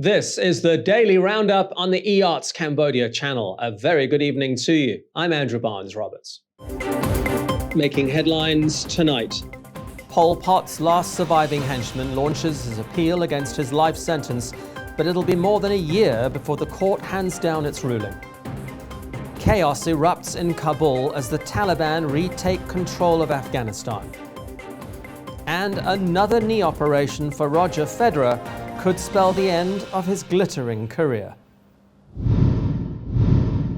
This is the Daily Roundup on the EAC Cambodia channel. A very good evening to you. I'm Andrew Barnes-Roberts. Making headlines tonight. Pol Pot's last surviving henchman launches his appeal against his life sentence, but it'll be more than a year before the court hands down its ruling. Chaos erupts in Kabul as the Taliban retake control of Afghanistan. And another knee operation for Roger Federer could spell the end of his glittering career.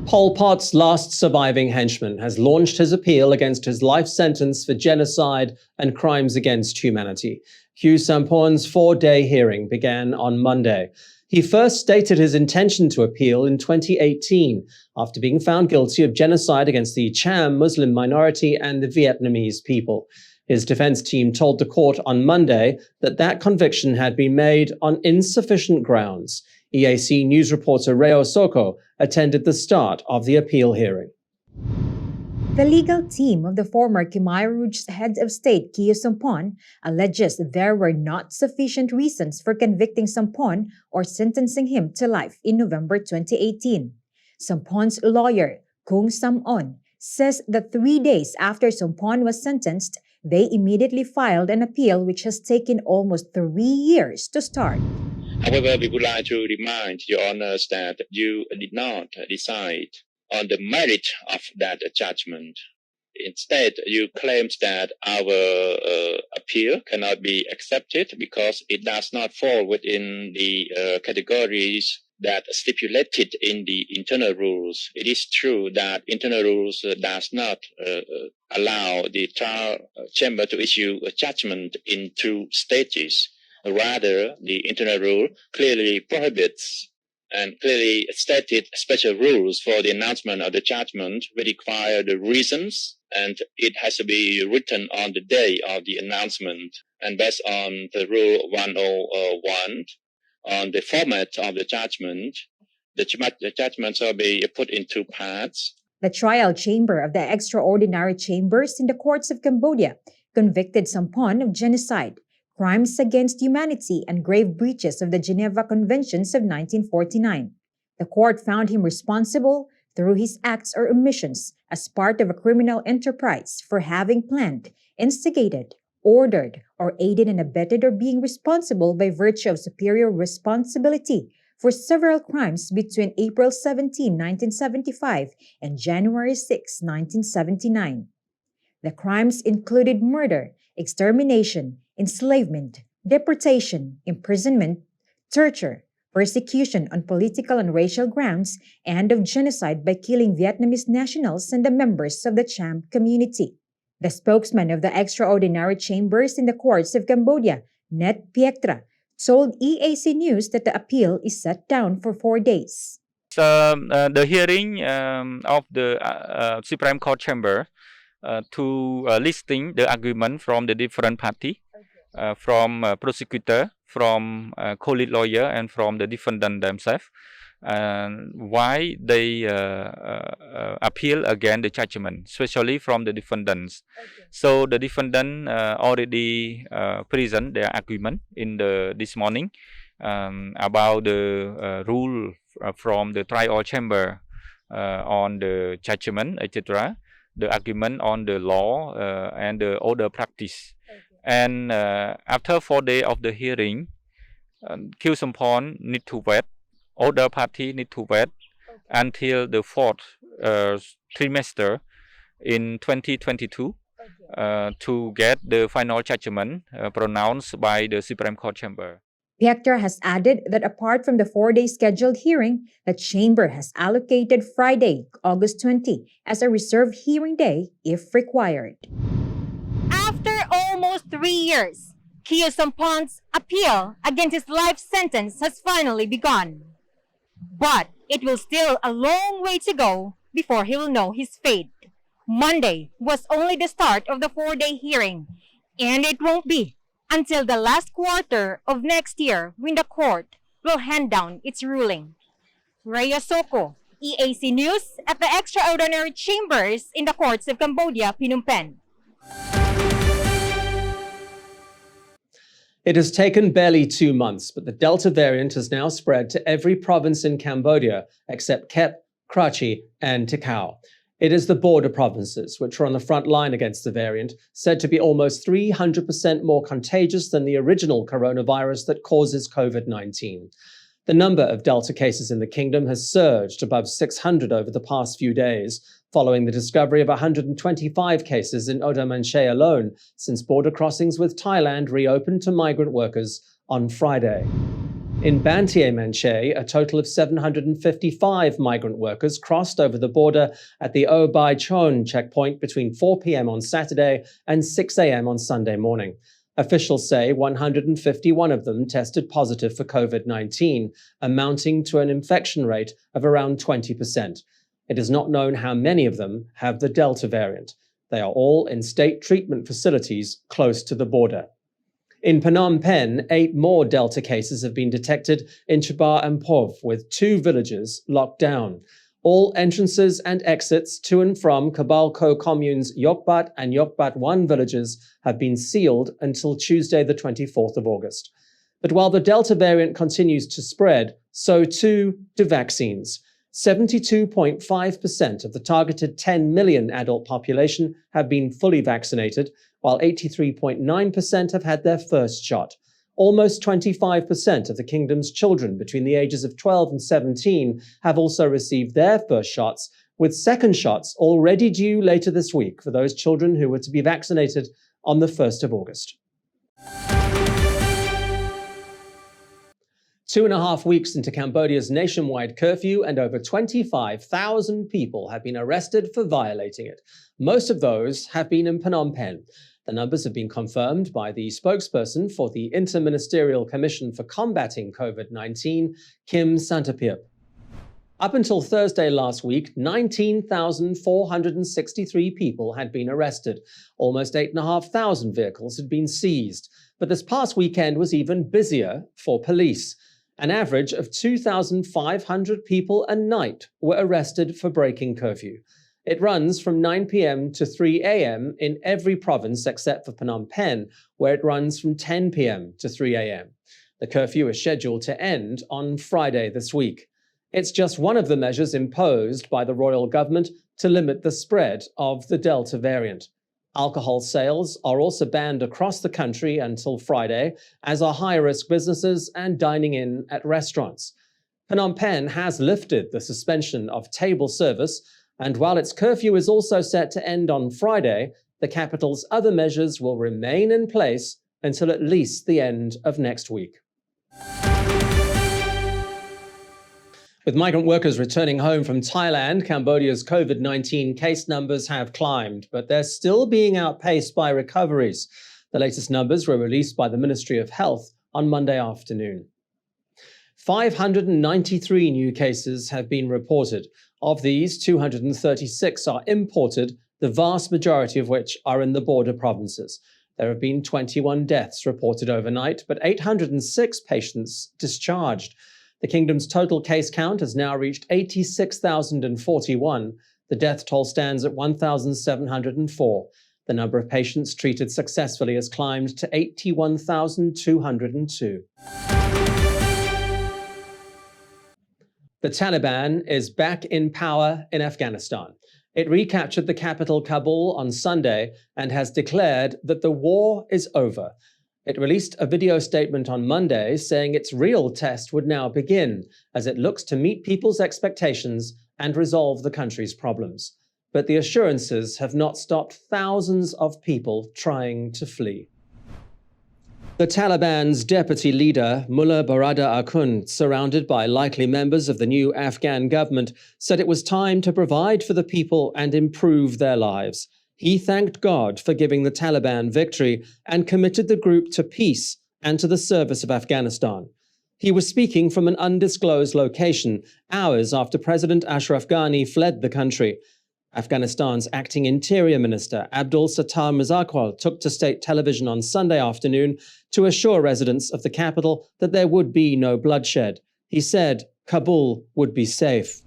Pol Pot's last surviving henchman has launched his appeal against his life sentence for genocide and crimes against humanity. Khieu Samphan's 4-day hearing began on Monday. He first stated his intention to appeal in 2018 after being found guilty of genocide against the Cham Muslim minority and the Vietnamese people. His defense team told the court on Monday that conviction had been made on insufficient grounds. EAC news reporter Reo Soko attended the start of the appeal hearing. The legal team of the former Khmer Rouge head of state Khieu Samphan alleges there were not sufficient reasons for convicting Samphan or sentencing him to life in November 2018. Samphan's lawyer, Kung Sam-on, says that 3 days after Samphan was sentenced, they immediately filed an appeal which has taken almost 3 years to start. However, we would like to remind Your Honours that you did not decide on the merit of that judgment. Instead, you claimed that our appeal cannot be accepted because it does not fall within the categories that stipulated in the internal rules. It is true that internal rules does not allow the trial chamber to issue a judgment in 2 stages. Rather, the internal rule clearly prohibits and clearly stated special rules for the announcement of the judgment, which require the reasons, and it has to be written on the day of the announcement. And based on the rule 101, on the format of the judgment, the judgment shall be put in 2 parts. The trial chamber of the extraordinary chambers in the courts of Cambodia convicted Samphan of genocide, crimes against humanity, and grave breaches of the Geneva Conventions of 1949. The court found him responsible through his acts or omissions as part of a criminal enterprise for having planned, instigated, ordered, or aided and abetted or being responsible by virtue of superior responsibility for several crimes between April 17, 1975 and January 6, 1979. The crimes included murder, extermination, enslavement, deportation, imprisonment, torture, persecution on political and racial grounds, and of genocide by killing Vietnamese nationals and the members of the Cham community. The spokesman of the extraordinary chambers in the courts of Cambodia, Net Piektra, told EAC News that the appeal is set down for 4 days. The hearing of the Supreme Court Chamber to listing the argument from the different party, from prosecutor, from co-lead lawyer, and from the defendant themselves, why they appeal against the judgment, especially from the defendants. Okay. So the defendant already present their argument in this morning about the rule from the trial chamber on the judgment, etc., the argument on the law and the order practice. Okay. And after 4 days of the hearing, Khieu Samphan need to wait. Other party need to wait until the 4th trimester in 2022 to get the final judgment pronounced by the Supreme Court Chamber. Piektra has added that apart from the 4-day scheduled hearing, the chamber has allocated Friday, August 20, as a reserved hearing day if required. After almost 3 years, Khieu Samphan's appeal against his life sentence has finally begun. But it will still a long way to go before he will know his fate. Monday was only the start of the 4-day hearing, and it won't be until the last quarter of next year when the court will hand down its ruling. Rhea Soko, EAC News at the Extraordinary Chambers in the Courts of Cambodia, Phnom Penh. It has taken barely 2 months, but the Delta variant has now spread to every province in Cambodia except Kep, Krachi, and Tikau. It is the border provinces, which are on the front line against the variant, said to be almost 300% more contagious than the original coronavirus that causes COVID-19. The number of Delta cases in the kingdom has surged above 600 over the past few days, following the discovery of 125 cases in Odamanche alone since border crossings with Thailand reopened to migrant workers on Friday. In Banteay Menche, a total of 755 migrant workers crossed over the border at the O Bai Chon checkpoint between 4 p.m. on Saturday and 6 a.m. on Sunday morning. Officials say 151 of them tested positive for COVID-19, amounting to an infection rate of around 20%. It is not known how many of them have the Delta variant. They are all in state treatment facilities close to the border. In Phnom Penh, 8 more Delta cases have been detected in Chabar and Pov, with 2 villages locked down. All entrances and exits to and from Kabalko communes Yokbat and Yokbat 1 villages have been sealed until Tuesday, the 24th of August. But while the Delta variant continues to spread, so too do vaccines. 72.5% of the targeted 10 million adult population have been fully vaccinated, while 83.9% have had their first shot. Almost 25% of the kingdom's children between the ages of 12 and 17 have also received their first shots, with second shots already due later this week for those children who were to be vaccinated on the 1st of August. 2.5 weeks into Cambodia's nationwide curfew, and over 25,000 people have been arrested for violating it. Most of those have been in Phnom Penh. The numbers have been confirmed by the spokesperson for the Inter-Ministerial Commission for Combating COVID-19, Kim Santapip. Up until Thursday last week, 19,463 people had been arrested. Almost 8,500 vehicles had been seized. But this past weekend was even busier for police. An average of 2,500 people a night were arrested for breaking curfew. It runs from 9 p.m. to 3 a.m. in every province except for Phnom Penh, where it runs from 10 p.m. to 3 a.m. The curfew is scheduled to end on Friday this week. It's just one of the measures imposed by the royal government to limit the spread of the Delta variant. Alcohol sales are also banned across the country until Friday, as are high-risk businesses and dining in at restaurants. Phnom Penh has lifted the suspension of table service, and while its curfew is also set to end on Friday, the capital's other measures will remain in place until at least the end of next week. With migrant workers returning home from Thailand, Cambodia's COVID-19 case numbers have climbed, but they're still being outpaced by recoveries. The latest numbers were released by the Ministry of Health on Monday afternoon. 593 new cases have been reported. Of these, 236 are imported, the vast majority of which are in the border provinces. There have been 21 deaths reported overnight, but 806 patients discharged. The kingdom's total case count has now reached 86,041. The death toll stands at 1,704. The number of patients treated successfully has climbed to 81,202. The Taliban is back in power in Afghanistan. It recaptured the capital Kabul on Sunday and has declared that the war is over. It released a video statement on Monday saying its real test would now begin as it looks to meet people's expectations and resolve the country's problems. But the assurances have not stopped thousands of people trying to flee. The Taliban's deputy leader, Mullah Barada Akhund, surrounded by likely members of the new Afghan government, said it was time to provide for the people and improve their lives. He thanked God for giving the Taliban victory and committed the group to peace and to the service of Afghanistan. He was speaking from an undisclosed location, hours after President Ashraf Ghani fled the country. Afghanistan's acting interior minister, Abdul Sattar Mirzaqual, took to state television on Sunday afternoon to assure residents of the capital that there would be no bloodshed. He said Kabul would be safe.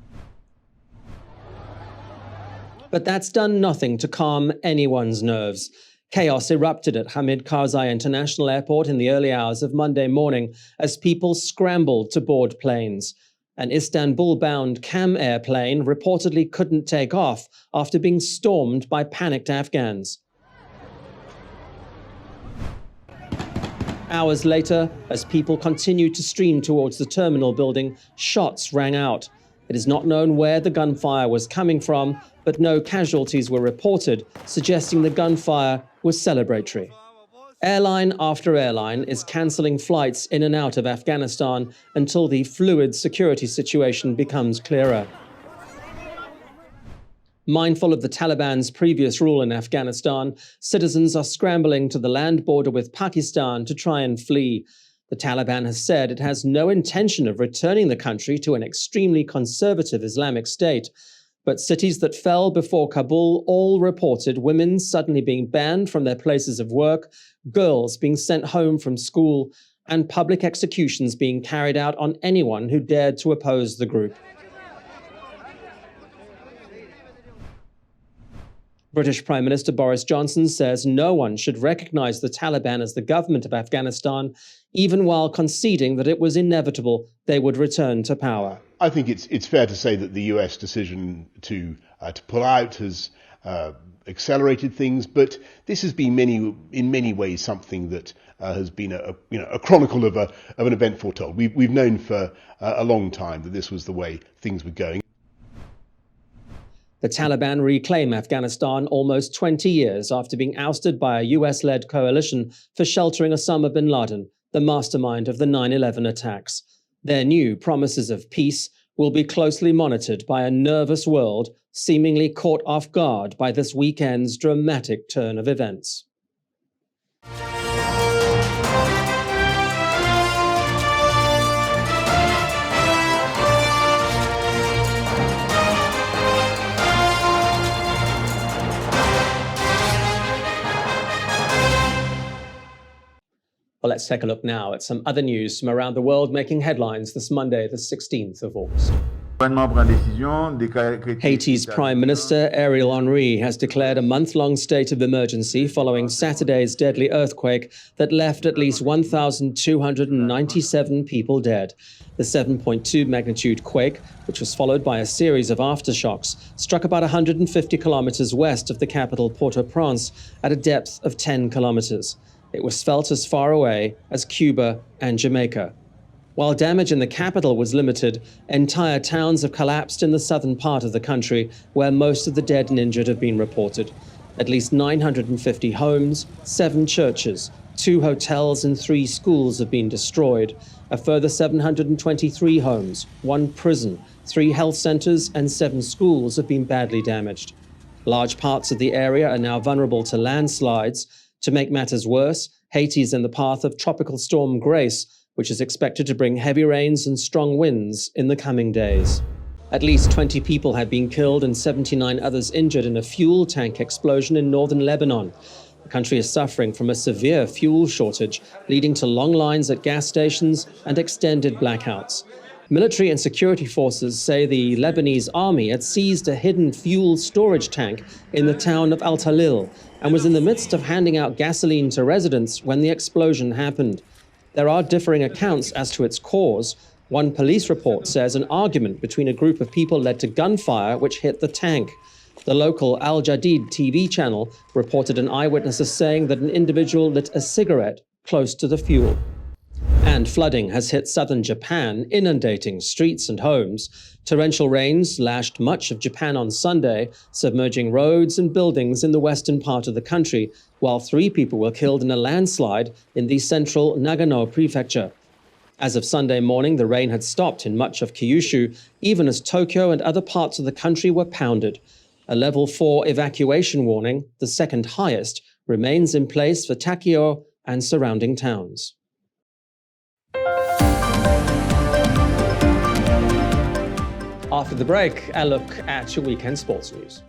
But that's done nothing to calm anyone's nerves. Chaos erupted at Hamid Karzai International Airport in the early hours of Monday morning as people scrambled to board planes. An Istanbul-bound Cam airplane reportedly couldn't take off after being stormed by panicked Afghans. Hours later, as people continued to stream towards the terminal building, shots rang out. It is not known where the gunfire was coming from, but no casualties were reported, suggesting the gunfire was celebratory. Airline after airline is cancelling flights in and out of Afghanistan until the fluid security situation becomes clearer. Mindful of the Taliban's previous rule in Afghanistan, citizens are scrambling to the land border with Pakistan to try and flee. The Taliban has said it has no intention of returning the country to an extremely conservative Islamic state. But cities that fell before Kabul all reported women suddenly being banned from their places of work, girls being sent home from school, and public executions being carried out on anyone who dared to oppose the group. British Prime Minister Boris Johnson says no one should recognize the Taliban as the government of Afghanistan, even while conceding that it was inevitable they would return to power. I think it's fair to say that the US decision to pull out has accelerated things, but this has been in many ways something that has been a chronicle of an event foretold. We've known for a long time that this was the way things were going. The Taliban reclaim Afghanistan almost 20 years after being ousted by a US-led coalition for sheltering Osama bin Laden, the mastermind of the 9/11 attacks. Their new promises of peace will be closely monitored by a nervous world seemingly caught off guard by this weekend's dramatic turn of events. Well, let's take a look now at some other news from around the world making headlines this Monday, the 16th of August. Haiti's Prime Minister Ariel Henry has declared a month-long state of emergency following Saturday's deadly earthquake that left at least 1,297 people dead. The 7.2 magnitude quake, which was followed by a series of aftershocks, struck about 150 kilometers west of the capital Port-au-Prince at a depth of 10 kilometers. It was felt as far away as Cuba and Jamaica. While damage in the capital was limited, entire towns have collapsed in the southern part of the country, where most of the dead and injured have been reported. At least 950 homes, 7 churches, 2 hotels and 3 schools have been destroyed. A further 723 homes, 1 prison, 3 health centers and 7 schools have been badly damaged. Large parts of the area are now vulnerable to landslides. To make matters worse, Haiti is in the path of Tropical Storm Grace, which is expected to bring heavy rains and strong winds in the coming days. At least 20 people have been killed and 79 others injured in a fuel tank explosion in northern Lebanon. The country is suffering from a severe fuel shortage, leading to long lines at gas stations and extended blackouts. Military and security forces say the Lebanese army had seized a hidden fuel storage tank in the town of Al Talil and was in the midst of handing out gasoline to residents when the explosion happened. There are differing accounts as to its cause. One police report says an argument between a group of people led to gunfire which hit the tank. The local Al Jadid TV channel reported an eyewitness as saying that an individual lit a cigarette close to the fuel. And flooding has hit southern Japan, inundating streets and homes. Torrential rains lashed much of Japan on Sunday, submerging roads and buildings in the western part of the country, while 3 people were killed in a landslide in the central Nagano prefecture. As of Sunday morning, the rain had stopped in much of Kyushu, even as Tokyo and other parts of the country were pounded. A level 4 evacuation warning, the second highest, remains in place for Takeo and surrounding towns. After the break, a look at your weekend sports news.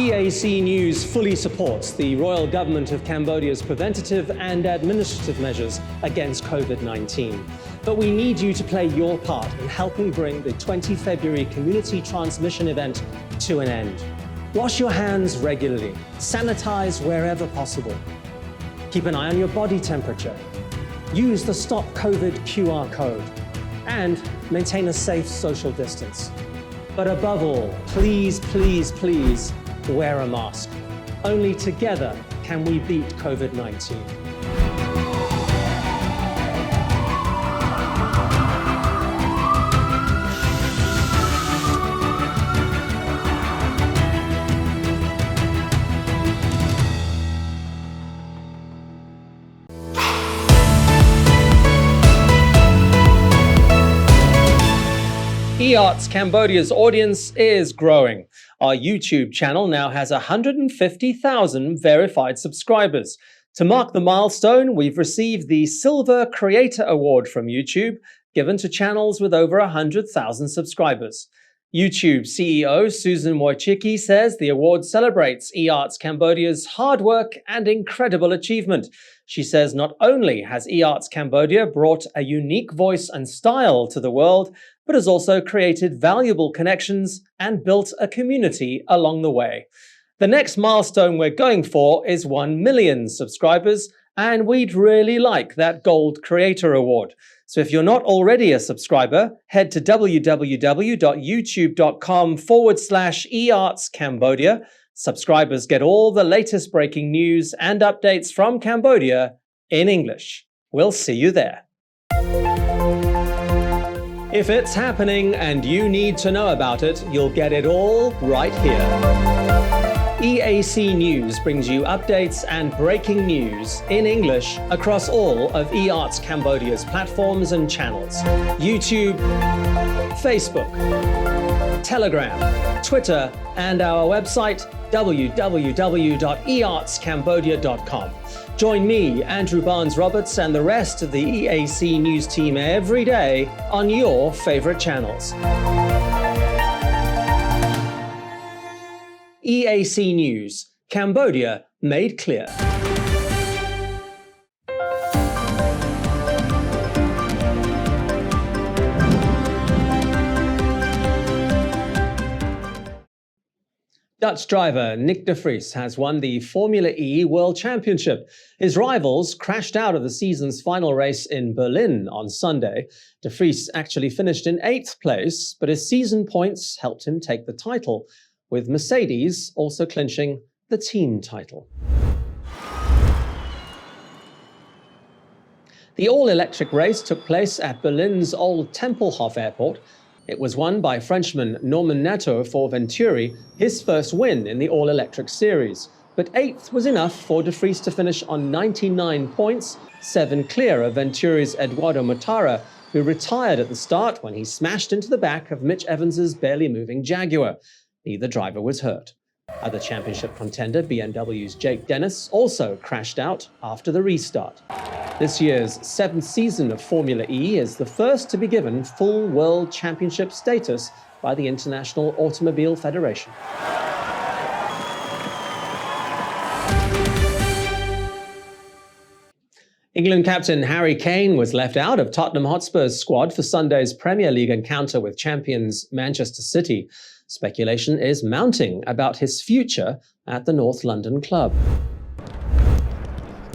EAC News fully supports the Royal Government of Cambodia's preventative and administrative measures against COVID-19. But we need you to play your part in helping bring the 20 February community transmission event to an end. Wash your hands regularly, sanitize wherever possible. Keep an eye on your body temperature. Use the Stop COVID QR code and maintain a safe social distance. But above all, please, please, please wear a mask. Only together can we beat COVID-19. EART's Cambodia's audience is growing. Our YouTube channel now has 150,000 verified subscribers. To mark the milestone, we've received the Silver Creator Award from YouTube, given to channels with over 100,000 subscribers. YouTube CEO Susan Wojcicki says the award celebrates EART's Cambodia's hard work and incredible achievement. She says not only has EART's Cambodia brought a unique voice and style to the world, but has also created valuable connections and built a community along the way. The next milestone we're going for is 1 million subscribers, and we'd really like that Gold Creator Award. So if you're not already a subscriber, head to www.youtube.com/eartscambodia. Subscribers get all the latest breaking news and updates from Cambodia in English. We'll see you there. If it's happening and you need to know about it, you'll get it all right here. EAC News brings you updates and breaking news in English across all of EART's Cambodia's platforms and channels: YouTube, Facebook, Telegram, Twitter, and our website www.eartscambodia.com. Join me, Andrew Barnes-Roberts, and the rest of the EAC News team every day on your favorite channels. EAC News, Cambodia made clear. Dutch driver Nick de Vries has won the Formula E World Championship. His rivals crashed out of the season's final race in Berlin on Sunday. De Vries actually finished in 8th place, but his season points helped him take the title, with Mercedes also clinching the team title. The all-electric race took place at Berlin's Old Tempelhof Airport. It was won by Frenchman Norman Nato for Venturi, his first win in the all-electric series. But 8th was enough for de Vries to finish on 99 points, 7 clear of Venturi's Eduardo Mortara, who retired at the start when he smashed into the back of Mitch Evans's barely moving Jaguar. Neither driver was hurt. Other championship contender BMW's Jake Dennis also crashed out after the restart. This year's 7th season of Formula E is the first to be given full World Championship status by the International Automobile Federation. England captain Harry Kane was left out of Tottenham Hotspur's squad for Sunday's Premier League encounter with champions Manchester City. Speculation is mounting about his future at the North London club.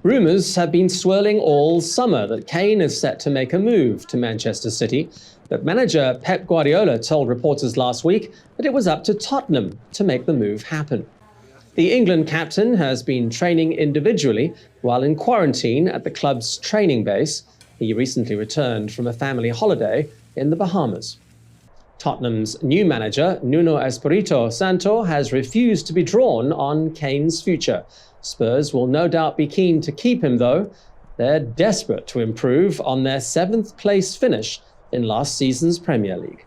Rumours have been swirling all summer that Kane is set to make a move to Manchester City, but manager Pep Guardiola told reporters last week that it was up to Tottenham to make the move happen. The England captain has been training individually while in quarantine at the club's training base. He recently returned from a family holiday in the Bahamas. Tottenham's new manager, Nuno Espirito Santo, has refused to be drawn on Kane's future. Spurs will no doubt be keen to keep him, though. They're desperate to improve on their 7th place finish in last season's Premier League.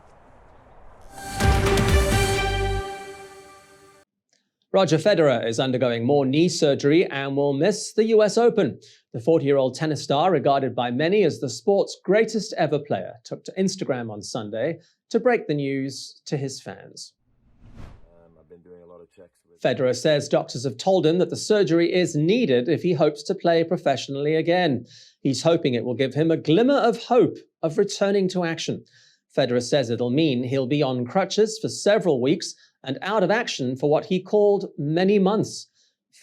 Roger Federer is undergoing more knee surgery and will miss the US Open. The 40-year-old tennis star, regarded by many as the sport's greatest ever player, took to Instagram on Sunday to break the news to his fans. I've been doing a lot of Federer says doctors have told him that the surgery is needed if he hopes to play professionally again. He's hoping it will give him a glimmer of hope of returning to action. Federer says it'll mean he'll be on crutches for several weeks and out of action for what he called many months.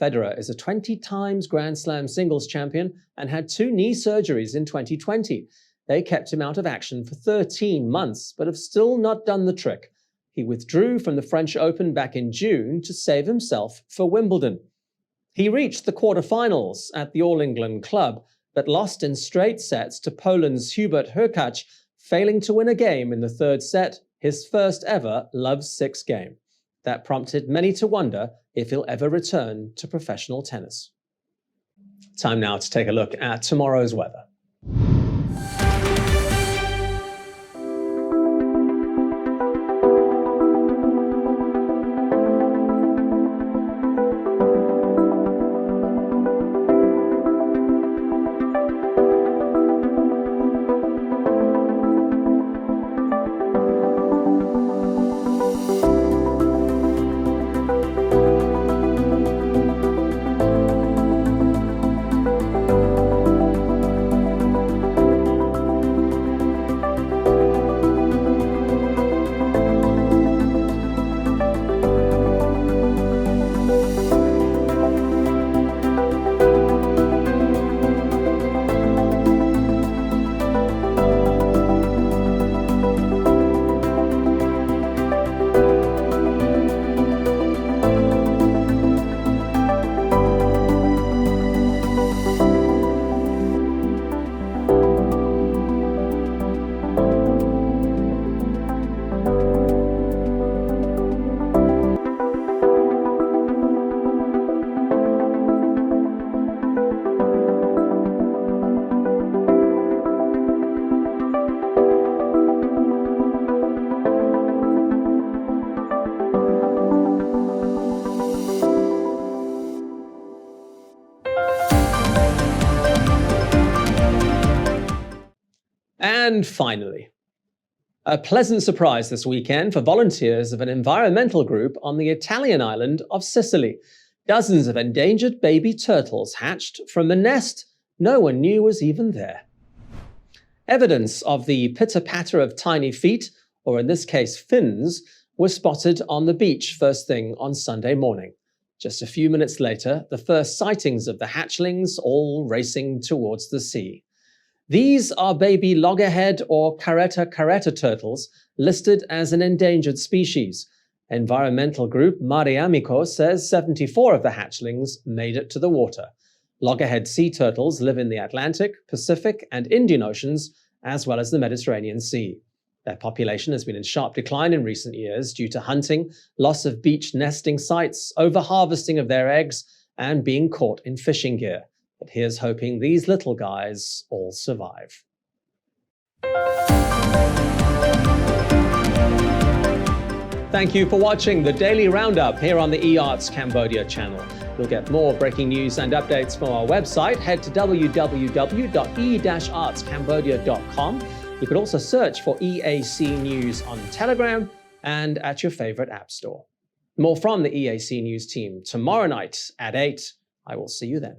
Federer is a 20 times Grand Slam singles champion and had 2 knee surgeries in 2020. They kept him out of action for 13 months, but have still not done the trick. He withdrew from the French Open back in June to save himself for Wimbledon. He reached the quarterfinals at the All England Club, but lost in straight sets to Poland's Hubert Hurkacz, failing to win a game in the 3rd set, his first ever Love 6 game. That prompted many to wonder if he'll ever return to professional tennis. Time now to take a look at tomorrow's weather. And finally, a pleasant surprise this weekend for volunteers of an environmental group on the Italian island of Sicily. Dozens of endangered baby turtles hatched from a nest no one knew was even there. Evidence of the pitter-patter of tiny feet, or in this case fins, was spotted on the beach first thing on Sunday morning. Just a few minutes later, the first sightings of the hatchlings all racing towards the sea. These are baby loggerhead or caretta turtles listed as an endangered species. Environmental group Mare Amico says 74 of the hatchlings made it to the water. Loggerhead sea turtles live in the Atlantic, Pacific, and Indian Oceans, as well as the Mediterranean Sea. Their population has been in sharp decline in recent years due to hunting, loss of beach nesting sites, over-harvesting of their eggs, and being caught in fishing gear. But here's hoping these little guys all survive. Thank you for watching the Daily Roundup here on the eArts Cambodia channel. You'll get more breaking news and updates from our website. Head to www.e-artscambodia.com. You could also search for EAC News on Telegram and at your favorite app store. More from the EAC News team tomorrow night at 8. I will see you then.